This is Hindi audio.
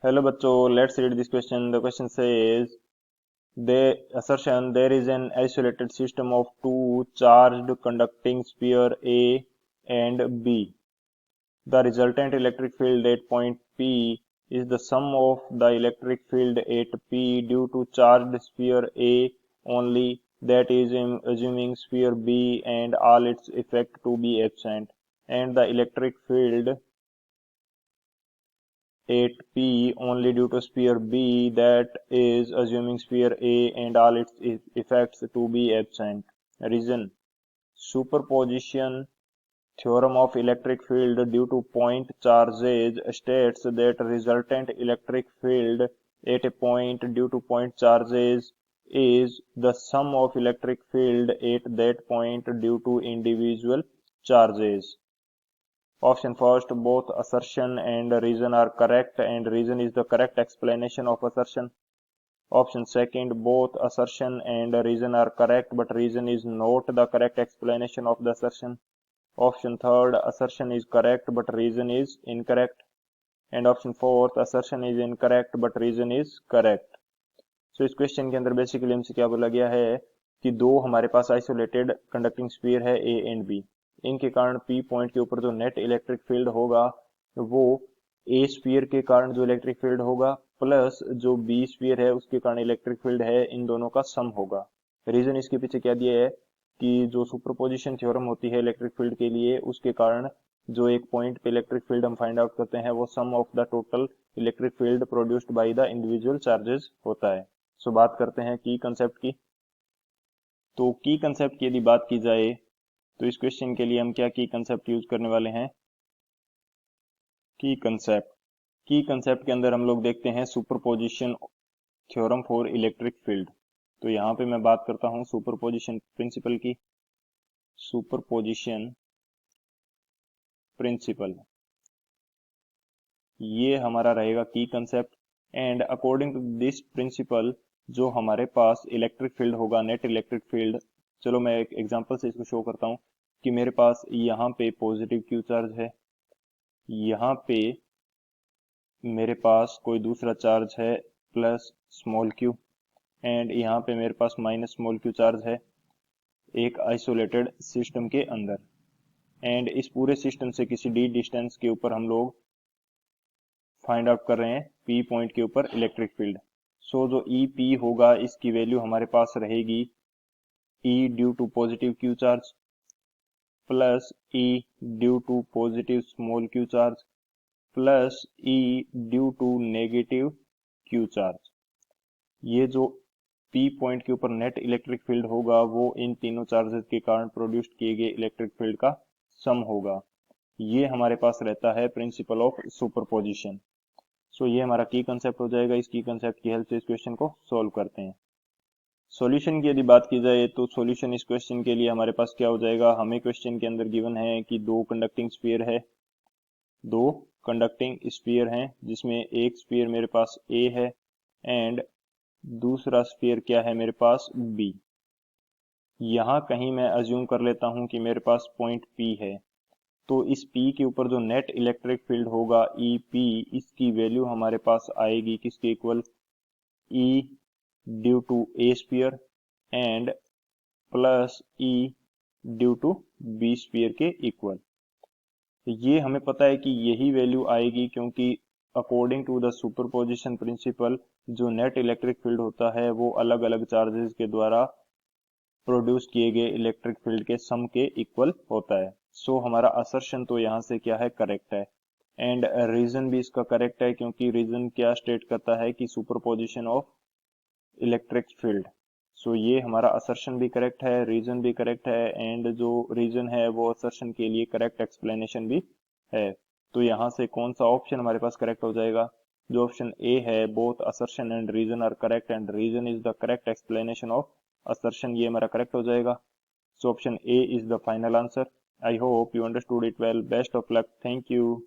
Hello बच्चों, let's read this question. The question says, the assertion there is an isolated system of two charged conducting sphere A and B. The resultant electric field at point P is the sum of the electric field at P due to charged sphere A only, that is assuming sphere B and all its effect to be absent, and the electric field at P only due to sphere B, that is assuming sphere A and all its effects to be absent. Reason: superposition theorem of electric field due to point charges states that resultant electric field at a point due to point charges is the sum of electric field at that point due to individual charges. Option first, both assertion and reason are correct and reason is the correct explanation of assertion. Option second, both assertion and reason are correct but reason is not the correct explanation of the assertion. Option third, assertion is correct but reason is incorrect. And option fourth, assertion is incorrect but reason is correct. So इस क्वेश्चन के अंदर बेसिकली हमसे क्या बोला गया है कि दो हमारे पास आइसोलेटेड कंडक्टिंग स्फीयर है ए एंड बी। इनके कारण पी पॉइंट के ऊपर जो नेट इलेक्ट्रिक फील्ड होगा वो ए स्फीयर के कारण जो इलेक्ट्रिक फील्ड होगा प्लस जो बी स्फीयर है उसके कारण इलेक्ट्रिक फील्ड है, इन दोनों का सम होगा। रीजन इसके पीछे क्या दिया है कि जो सुपरपोजिशन थ्योरम होती है इलेक्ट्रिक फील्ड के लिए, उसके कारण जो एक पॉइंट पे इलेक्ट्रिक फील्ड हम फाइंड आउट करते हैं वो sum of the total electric field produced by the individual charges होता है। सो बात करते हैं की कंसेप्ट की। तो की कंसेप्ट की यदि बात की जाए तो इस क्वेश्चन के लिए हम क्या की कंसेप्ट यूज करने वाले हैं? की कंसेप्ट के अंदर हम लोग देखते हैं superposition theorem for electric field. तो यहाँ पे मैं बात करता हूँ सुपरपोजिशन प्रिंसिपल की। सुपरपोजिशन प्रिंसिपल ये हमारा रहेगा की concept. And according to this principle जो हमारे पास इलेक्ट्रिक फील्ड होगा, नेट इलेक्ट्रिक फील्ड, चलो मैं एक एग्जांपल से इसको शो करता हूँ कि मेरे पास यहाँ पे पॉजिटिव क्यू चार्ज है, यहाँ पे मेरे पास कोई दूसरा चार्ज है प्लस स्मॉल क्यू, एंड यहाँ पे मेरे पास माइनस स्मॉल क्यू चार्ज है एक आइसोलेटेड सिस्टम के अंदर। एंड इस पूरे सिस्टम से किसी डी डिस्टेंस के ऊपर हम लोग फाइंड आउट कर रहे हैं पी पॉइंट के ऊपर इलेक्ट्रिक फील्ड। सो जो ई पी होगा इसकी वैल्यू हमारे पास रहेगी E due to positive Q charge plus E due to positive small Q charge plus E due to negative Q charge. ये जो पी पॉइंट के ऊपर नेट इलेक्ट्रिक फील्ड होगा वो इन तीनों चार्जेस के कारण प्रोड्यूस्ड किए गए इलेक्ट्रिक फील्ड का सम होगा। ये हमारे पास रहता है प्रिंसिपल ऑफ सुपरपोजिशन। सो ये हमारा की कंसेप्ट हो जाएगा। इस की कंसेप्ट की हेल्प से इस क्वेश्चन को सॉल्व करते हैं। सॉल्यूशन की यदि बात की जाए तो सॉल्यूशन इस क्वेश्चन के लिए हमारे पास क्या हो जाएगा, हमें क्वेश्चन के अंदर गिवन है कि दो कंडक्टिंग स्फीयर है, दो कंडक्टिंग स्फीयर हैं जिसमें एक स्फीयर मेरे पास ए है एंड दूसरा स्फीयर क्या है मेरे पास बी। यहाँ कहीं मैं अज्यूम कर लेता हूँ कि मेरे पास पॉइंट पी है, तो इस P के ऊपर जो नेट इलेक्ट्रिक फील्ड होगा EP, इसकी वैल्यू हमारे पास आएगी किसके equal, E due to A sphere and plus E due to B sphere के इक्वल। ये हमें पता है कि यही वैल्यू आएगी क्योंकि according to the superposition principle जो नेट इलेक्ट्रिक फील्ड होता है वो अलग अलग चार्जेस के द्वारा प्रोड्यूस किए गए इलेक्ट्रिक फील्ड के सम के इक्वल होता है। सो हमारा असर्शन तो यहाँ से क्या है, करेक्ट है। एंड रीजन भी इसका करेक्ट है क्योंकि रीजन क्या स्टेट करता है कि सुपरपोजिशन ऑफ इलेक्ट्रिक फील्ड। सो ये हमारा असर्शन भी करेक्ट है, रीजन भी करेक्ट है एंड जो रीजन है वो असर्शन के लिए करेक्ट एक्सप्लेनेशन भी है। तो यहाँ से कौन सा ऑप्शन हमारे पास करेक्ट हो जाएगा, जो ऑप्शन ए है, both assertion and reason are correct and reason is the correct explanation of assertion, ये हमारा करेक्ट हो जाएगा। So option A is the final answer. I hope you understood it well. Best of luck. Thank you.